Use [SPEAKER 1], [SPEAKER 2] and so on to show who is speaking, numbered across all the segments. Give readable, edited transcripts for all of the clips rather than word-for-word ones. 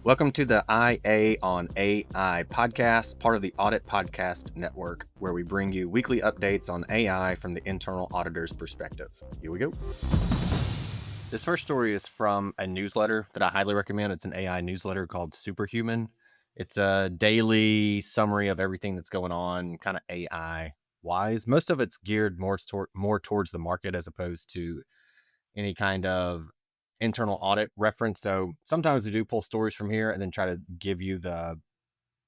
[SPEAKER 1] Welcome to the IA on AI podcast, part of the Audit Podcast Network, where we bring you weekly updates on AI from the internal auditor's perspective. Here we go. This first story is from a newsletter that I highly recommend. It's an AI newsletter called Superhuman. It's a daily summary of everything that's going on, kind of AI wise. Most of it's geared more towards the market as opposed to any kind of internal audit reference. So sometimes we do pull stories from here and then try to give you the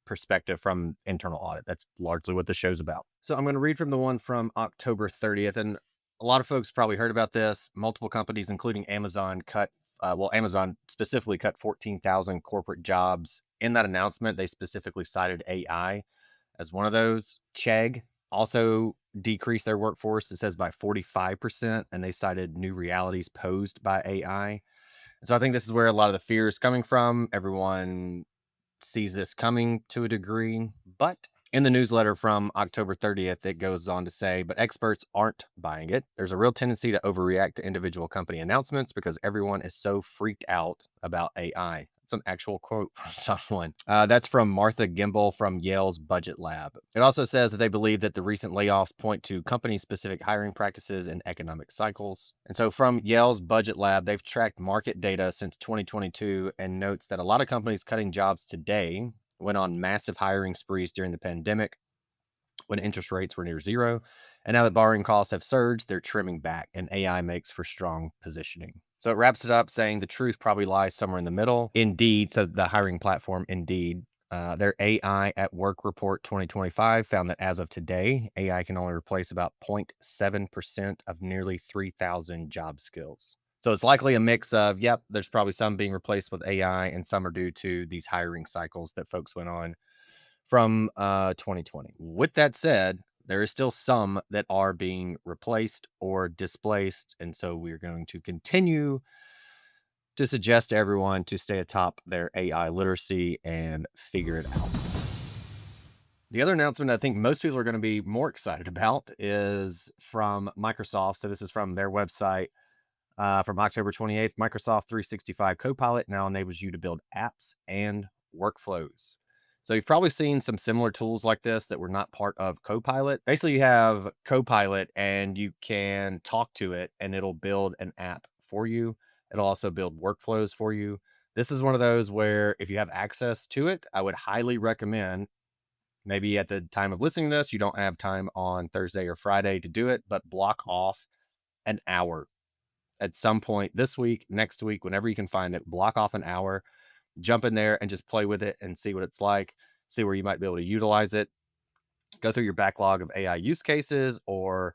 [SPEAKER 1] perspective from internal audit. That's largely what the show's about. So I'm going to read from the one from October 30th. And a lot of folks probably heard about this. Multiple companies, including Amazon, Amazon specifically cut 14,000 corporate jobs. In that announcement, they specifically cited AI as one of those. Chegg also decreased their workforce, it says, by 45%, and they cited new realities posed by AI. And so I think this is where a lot of the fear is coming from. Everyone sees this coming to a degree, but in the newsletter from October 30th, it goes on to say, but experts aren't buying it. There's a real tendency to overreact to individual company announcements because everyone is so freaked out about AI. It's an actual quote from someone. That's from Martha Gimbel from Yale's Budget Lab. It also says that they believe that the recent layoffs point to company-specific hiring practices and economic cycles. And so from Yale's Budget Lab, they've tracked market data since 2022 and notes that a lot of companies cutting jobs today went on massive hiring sprees during the pandemic when interest rates were near zero. And now that borrowing costs have surged, they're trimming back, and AI makes for strong positioning. So it wraps it up saying the truth probably lies somewhere in the middle. Indeed, so the hiring platform Indeed, their AI at Work report 2025 found that as of today, AI can only replace about 0.7% of nearly 3,000 job skills. So it's likely a mix of, yep, there's probably some being replaced with AI and some are due to these hiring cycles that folks went on from 2020. With that said, there is still some that are being replaced or displaced. And so we're going to continue to suggest to everyone to stay atop their AI literacy and figure it out. The other announcement I think most people are going to be more excited about is from Microsoft. So this is from their website from October 28th. Microsoft 365 Copilot now enables you to build apps and workflows. So you've probably seen some similar tools like this that were not part of Copilot. Basically, you have Copilot and you can talk to it and it'll build an app for you. It'll also build workflows for you. This is one of those where if you have access to it, I would highly recommend. Maybe at the time of listening to this, you don't have time on Thursday or Friday to do it, but block off an hour at some point this week, next week, whenever you can find it. Block off an hour, jump in there and just play with it and see what it's like, see where you might be able to utilize it. Go through your backlog of AI use cases or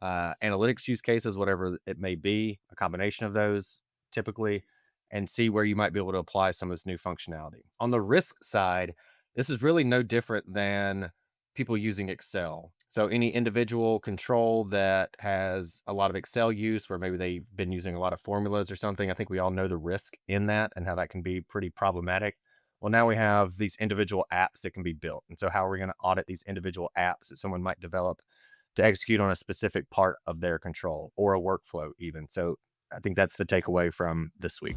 [SPEAKER 1] analytics use cases, whatever it may be, a combination of those typically, and see where you might be able to apply some of this new functionality. On the risk side, this is really no different than people using Excel. So any individual control that has a lot of Excel use, where maybe they've been using a lot of formulas or something, I think we all know the risk in that and how that can be pretty problematic. Well, now we have these individual apps that can be built. And so how are we going to audit these individual apps that someone might develop to execute on a specific part of their control or a workflow even? So I think that's the takeaway from this week.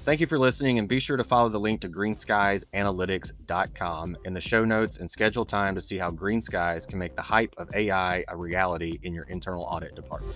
[SPEAKER 1] Thank you for listening, and be sure to follow the link to greenskiesanalytics.com in the show notes and schedule time to see how Green Skies can make the hype of AI a reality in your internal audit department.